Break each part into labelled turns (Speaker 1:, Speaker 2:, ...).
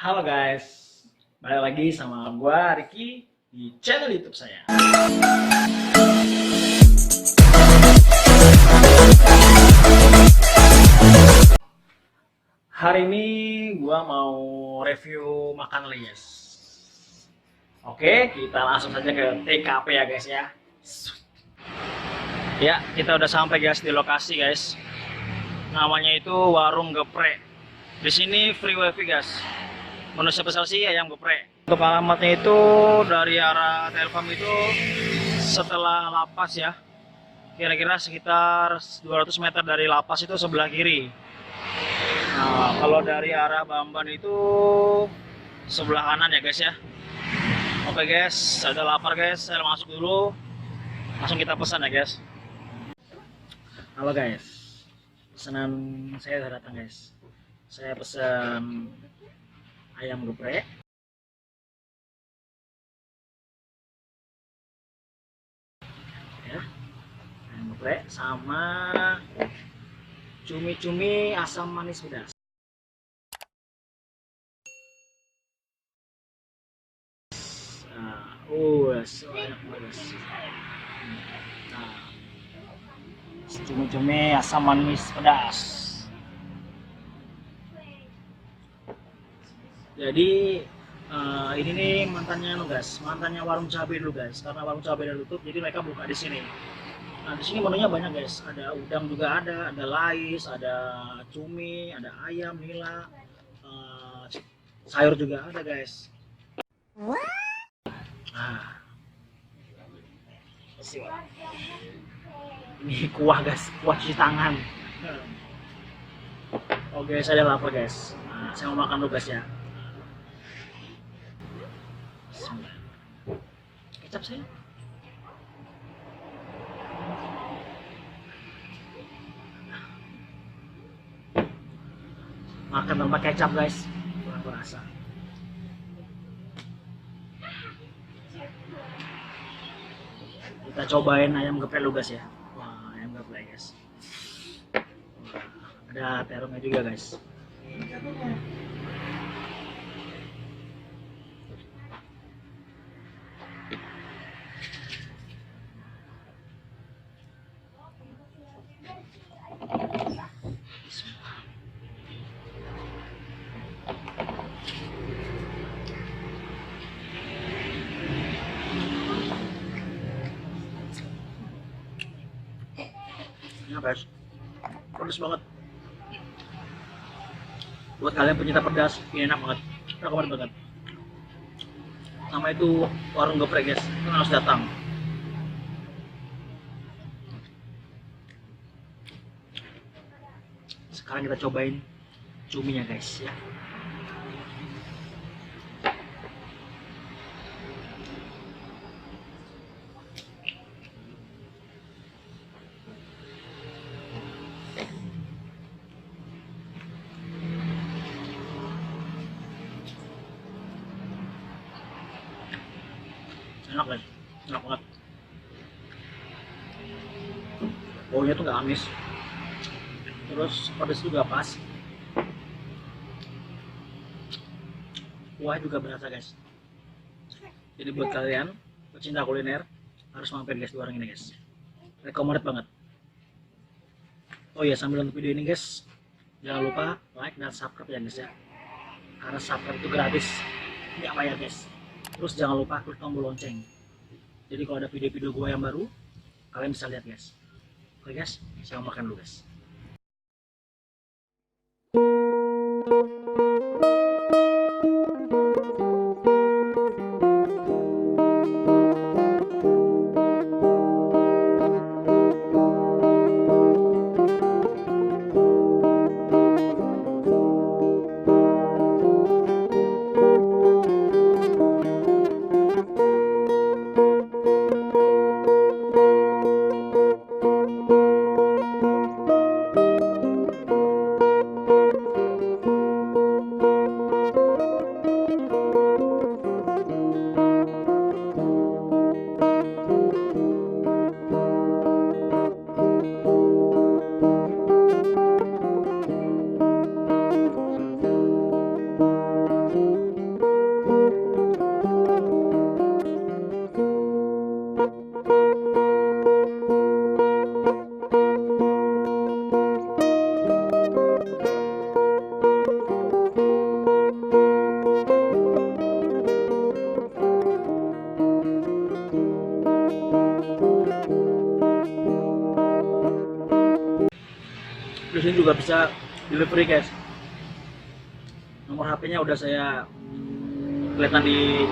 Speaker 1: Halo guys, balik lagi sama gua Ricky di channel YouTube saya. Hari ini gua mau review makanan lagi guys. Oke, kita langsung saja ke TKP ya guys ya. Ya, kita udah sampai guys di lokasi guys. Namanya itu Warung Geprek. Di sini free wifi guys. Menu spesial sih ayam geprek. Untuk alamatnya itu dari arah Telkom itu setelah lapas ya. Kira-kira sekitar 200 meter dari lapas itu sebelah kiri. Nah, kalau dari arah Bamban itu sebelah kanan ya guys ya. Oke guys, saya udah lapar guys, saya masuk dulu. Langsung kita pesan ya guys. Halo guys, pesanan saya sudah datang guys. Saya pesan ayam geprek, ya, ayam geprek sama cumi-cumi asam manis pedas. Enak banget. Nah, cumi-cumi asam manis pedas. Jadi ini nih mantannya mantannya warung cabai dulu guys. Karena warung cabai udah tutup, jadi mereka buka di sini. Nah di sini menunya banyak guys. Ada udang juga ada lais, ada cumi, ada ayam nila, sayur juga ada guys. Nah, ini kuah guys, kuah cuci tangan. Oke, saya lapar guys. Nah, saya mau makan dulu guys ya. Kecap saya. Makan tanpa kecap guys, kurang berasa. Kita cobain ayam geprek dulu guys ya. Wah, ayam geprek guys. Wah, ada terongnya juga guys. Enak guys, pedas banget. Buat kalian pencinta pedas, ini enak banget, rekomen banget. Nama itu warung geprek guys, kalian harus datang. Sekarang kita cobain cuminya guys ya. Enak guys, enak banget. Baunya tuh nggak amis, terus pedas juga pas. Kuah juga berasa guys. Jadi buat kalian pecinta kuliner harus mampir guys di warung ini guys. Recommended banget. Oh iya, sambil nonton video ini guys, jangan lupa like dan subscribe ya guys ya. Karena subscribe itu gratis, nggak bayar guys. Terus jangan lupa klik tombol lonceng. Jadi kalau ada video-video gue yang baru, kalian bisa lihat guys. Oke guys, saya mau makan dulu guys. Sini juga bisa delivery guys. Nomor HP-nya udah saya kelihatan di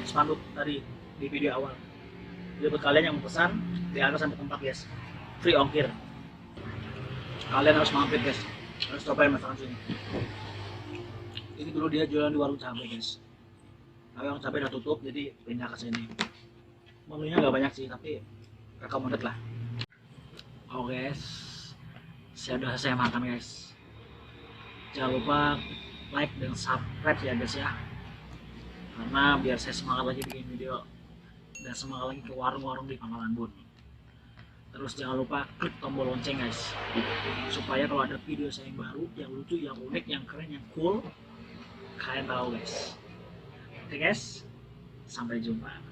Speaker 1: spanduk tadi di video awal. Jadi buat kalian yang mau pesan diantar sampai tempat guys, free ongkir. Kalian harus mampir guys, harus cobain masakan sini. Ini dulu dia jualan di warung cabai guys, tapi warung cabai udah tutup jadi pindah ke sini. Menunya nggak banyak sih tapi recommended lah. Oh guys, saya udah selesai makan guys. Jangan lupa like dan subscribe ya guys ya, karena biar saya semangat lagi bikin video dan semangat lagi ke warung-warung di Pangkalan Bun. Terus jangan lupa klik tombol lonceng guys, supaya kalau ada video saya yang baru, yang lucu, yang unik, yang keren, yang cool, kalian tahu guys. Oke guys, sampai jumpa.